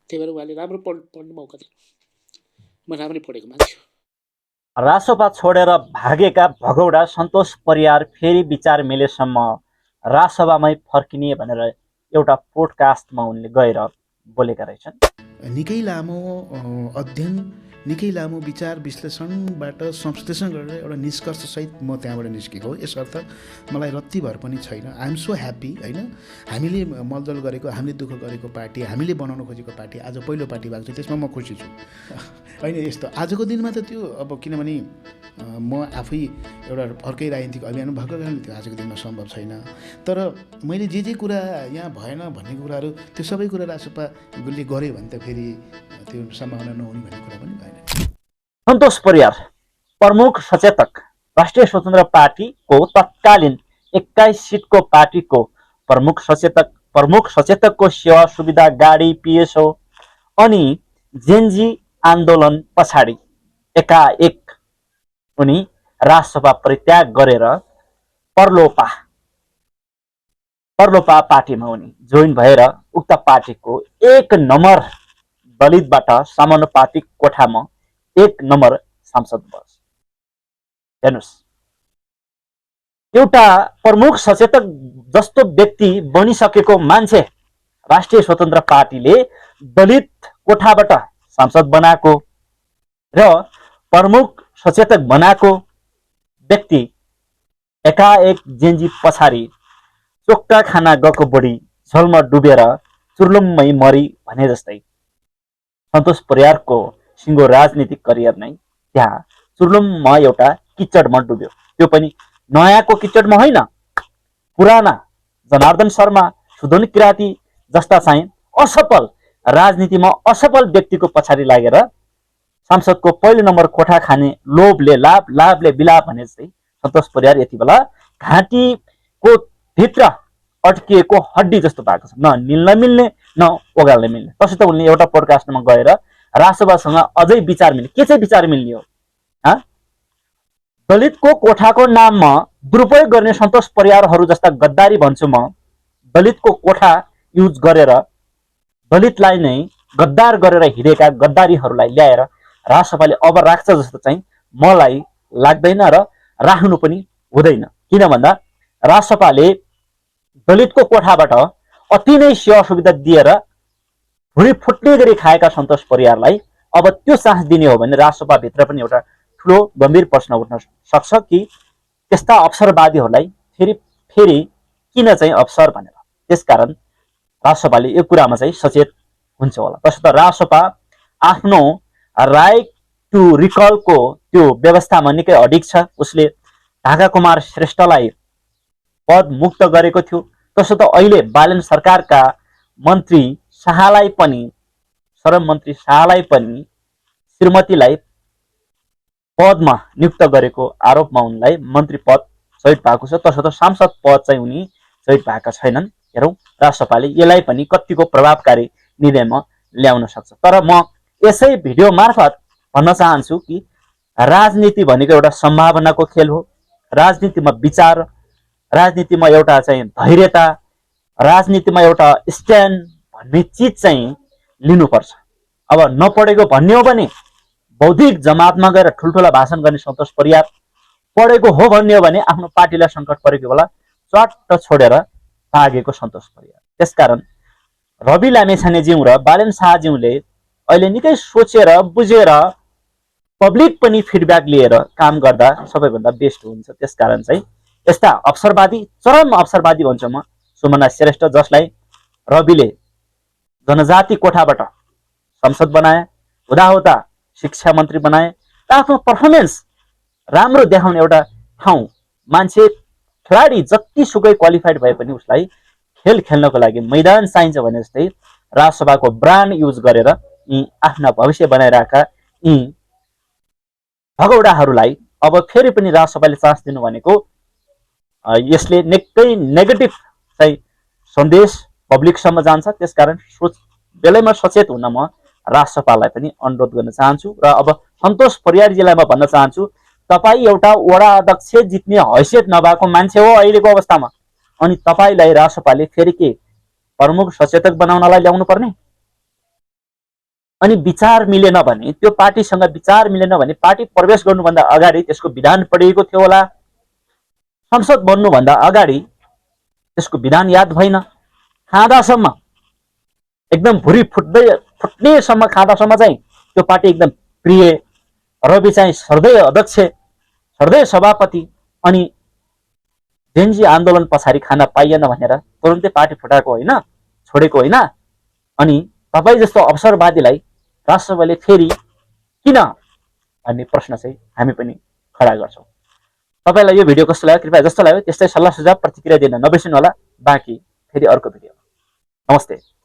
त्यही भएर उहाँले राम्रो पढ्ने मौका दिनु। म राम्रै पढेको मान्छे हो। रासोपा छोडेर भागेका भगौडा सन्तोष परियार फेरि विचार मिलेसम्म रासोपामै फर्किने भनेर एउटा पोडकास्टमा उनले गएर बोलेका रहेछन्। निकै लामो अध्ययन, निकै लामो विचार विश्लेषणबाट संश्लेषण गरेर एउटा निष्कर्षसहित म त्यहाँबाट निस्केको हो। यसर्थ मलाई रत्तिभर पनि छैन। आइएम सो ह्याप्पी, होइन, हामीले मलदल गरेको, हामीले दुःख गरेको पार्टी, हामीले बनाउन खोजेको पार्टी आज पहिलो पार्टी भएको छ, त्यसमा म खुसी छु। होइन, यस्तो आजको दिनमा त त्यो अब किनभने म आफै एउटा अर्कै राजनीतिक अभियान भएको कारणले त्यो आजको दिनमा सम्भव छैन। तर मैले जे कुरा यहाँ भएन भन्ने कुराहरू त्यो सबै कुरा रासोपाले गऱ्यो भने त फेरि त्यो सम्भावना नहुने भन्ने कुरा पनि भएन। सन्तोष परियार प्रमुख सचेतक, राष्ट्रिय स्वतन्त्र पार्टीको तत्कालीन 21 सिटको पार्टीको प्रमुख सचेतकको सेवा सुविधा गाडी पिएसओ अनि जेनजी आन्दोलन पछाडि एकाएक उनी राजसभा परित्याग गरेर पर्लोपा पार्टीमा उनी जोइन भएर उक्त पार्टीको 1 नम्बर दलितबाट समानुपातिक कोठामा 1 नम्बर सांसद बस। हेर्नुहोस्, एउटा प्रमुख सचेतक जस्तो व्यक्ति बनिसकेको मान्छे राष्ट्रिय स्वतन्त्र पार्टीले दलित कोठाबाट सांसद बनाएको र प्रमुख सचेतक बनाएको व्यक्ति एकाएक जेन्जी पछाडि चोक्टा खाना गएको बुढी झोलमा डुबेर चुर्लुम्मै मरी भने जस्तै सन्तोष परियारको सिङ्गो राजनीतिक करियर नै त्यहाँ चुर्लुममा एउटा किचडमा डुब्यो। त्यो पनि नयाँको किचडमा होइन, पुराना जनार्दन शर्मा, सुदन किराती जस्ता चाहिँ असफल राजनीतिमा असफल व्यक्तिको पछाडि लागेर सांसदको पहिलो नम्बर कोठा खाने लोभले लाभले बिलाप भने जस्तै सन्तोष परियार यति बेला घाँटीको भित्र अड्किएको हड्डी जस्तो भएको छ, न निल्न मिल्ने न ओगाल्न मिल्ने। तसर्थ उनले एउटा पोडकास्टमा गएर रासोपासँग अझै विचार मिल्ने, के चाहिँ विचार मिल्ने हो? दलितको कोठाको नाममा दुरुपयोग गर्ने सन्तोष परियारहरू जस्ता गद्दारी भन्छु म, दलितको कोठा युज गरेर दलितलाई नै गद्दार गरेर हिँडेका गद्दारीहरूलाई ल्याएर रासोपाले अब राख्छ जस्तो चाहिँ मलाई लाग्दैन र राख्नु पनि हुँदैन। किन भन्दा रासोपाले दलितको कोठाबाट अति नै सेवा सुविधा दिएर भुँडी फुट्ने गरी खाएका सन्तोष परियारलाई अब त्यो साहस दिने हो भने रासोपाभित्र पनि एउटा ठुलो गम्भीर प्रश्न उठ्न सक्छ कि त्यस्ता अवसरवादीहरूलाई फेरि किन चाहिँ अवसर भनेर। त्यसकारण रासोपाले यो कुरामा चाहिँ सचेत हुन्छ होला। तसर्थ रासोपा आफ्नो राइट टु रिकलको त्यो व्यवस्थामा निकै अडिग छ। उसले ढाका कुमार श्रेष्ठलाई पद मुक्त गरेको थियो। तसर्थ अहिले बालन सरकारका मन्त्री शाहलाई पनि, श्रम मन्त्री शाहलाई पनि श्रीमतीलाई पदमा नियुक्त गरेको आरोपमा उनलाई मन्त्री पद सहित भएको छ। तसर्थ सांसद पद चाहिँ उनी सहित भएका छैनन्। हेरौँ रासोपाले यसलाई पनि कतिको प्रभावकारी निर्णयमा ल्याउन सक्छ। तर म यसै भिडियो मार्फत भन्न चाहन्छु कि राजनीति भनेको एउटा सम्भावनाको खेल हो। राजनीतिमा विचार, राजनीतिमा एउटा चाहिँ धैर्यता, राजनीतिमा एउटा स्ट्यान्ड भन्ने चिज चाहिँ लिनुपर्छ। अब नपढेको भन्ने हो भने बौद्धिक जमातमा गएर ठुल्ठुला भाषण गर्ने सन्तोष परियार, पढेको हो भन्ने हो भने आफ्नो पार्टीलाई सङ्कट परेको बेला चट्ट छोडेर भागेको सन्तोष परियार। त्यसकारण रवि लामेछानेज्यू र बालेन शाहज्यूले अहिले निकै सोचेर बुझेर पब्लिक पनि फिडब्याक लिएर काम गर्दा सबैभन्दा बेस्ट हुन्छ। त्यसकारण चाहिँ यस्ता अवसरवादी, चरम अवसरवादी भन्छु म, सुमना श्रेष्ठ जसलाई रविले जनजाति कोठाबाट संसद बनाए, हुँदाहुँदा शिक्षा मन्त्री बनाए र आफ्नो पर्फर्मेन्स राम्रो देखाउने एउटा ठाउँ, मान्छे खेलाडी जतिसुकै क्वालिफाइड भए पनि उसलाई खेल खेल्नको लागि मैदान चाहिन्छ भने जस्तै राजसभाको ब्रान्ड युज गरेर यी आफ्ना भविष्य बनाइरहेका यी भगौडाहरूलाई अब फेरि पनि राजसभाले चान्स दिनु भनेको यसले निकै नेगेटिभ चाहिँ सन्देश पब्लिकसम्म जान्छ। त्यसकारण बेलैमा सचेत हुन म राजसभालाई पनि अनुरोध गर्न चाहन्छु। र अब सन्तोष परियारजीलाई म भन्न चाहन्छु, तपाईँ एउटा वडा अध्यक्ष जित्ने हैसियत नभएको मान्छे हो अहिलेको अवस्थामा, अनि तपाईँलाई राजसभाले फेरि के प्रमुख सचेतक बनाउनलाई ल्याउनु पर्ने? अनि विचार मिलेन भने, त्यो पार्टीसँग विचार मिलेन भने पार्टी प्रवेश गर्नुभन्दा अगाडि त्यसको विधान पढिएको थियो होला, संसद बन्नुभन्दा अगाडि त्यसको विधान याद भएन, खाँदासम्म एकदम भुरी फुट्नेसम्म खाँदासम्म चाहिँ त्यो पार्टी एकदम प्रिय, रवि चाहिँ सर्दै अध्यक्ष, सर्दै सभापति, अनि जेनजी आन्दोलन पछाडि खान पाइएन भनेर तुरुन्तै पार्टी फुटाएको होइन, छोडेको होइन। अनि तपाईँ जस्तो अवसरवादीलाई राष्ट्रसभाले फेरि किन भन्ने प्रश्न चाहिँ हामी पनि खडा गर्छौँ। तपाईँलाई यो भिडियो कस्तो लाग्यो, कृपया जस्तो लाग्यो त्यस्तै सल्लाह सुझाव प्रतिक्रिया दिन नबिर्सिनु होला। बाँकी फेरि अर्को भिडियो। नमस्ते।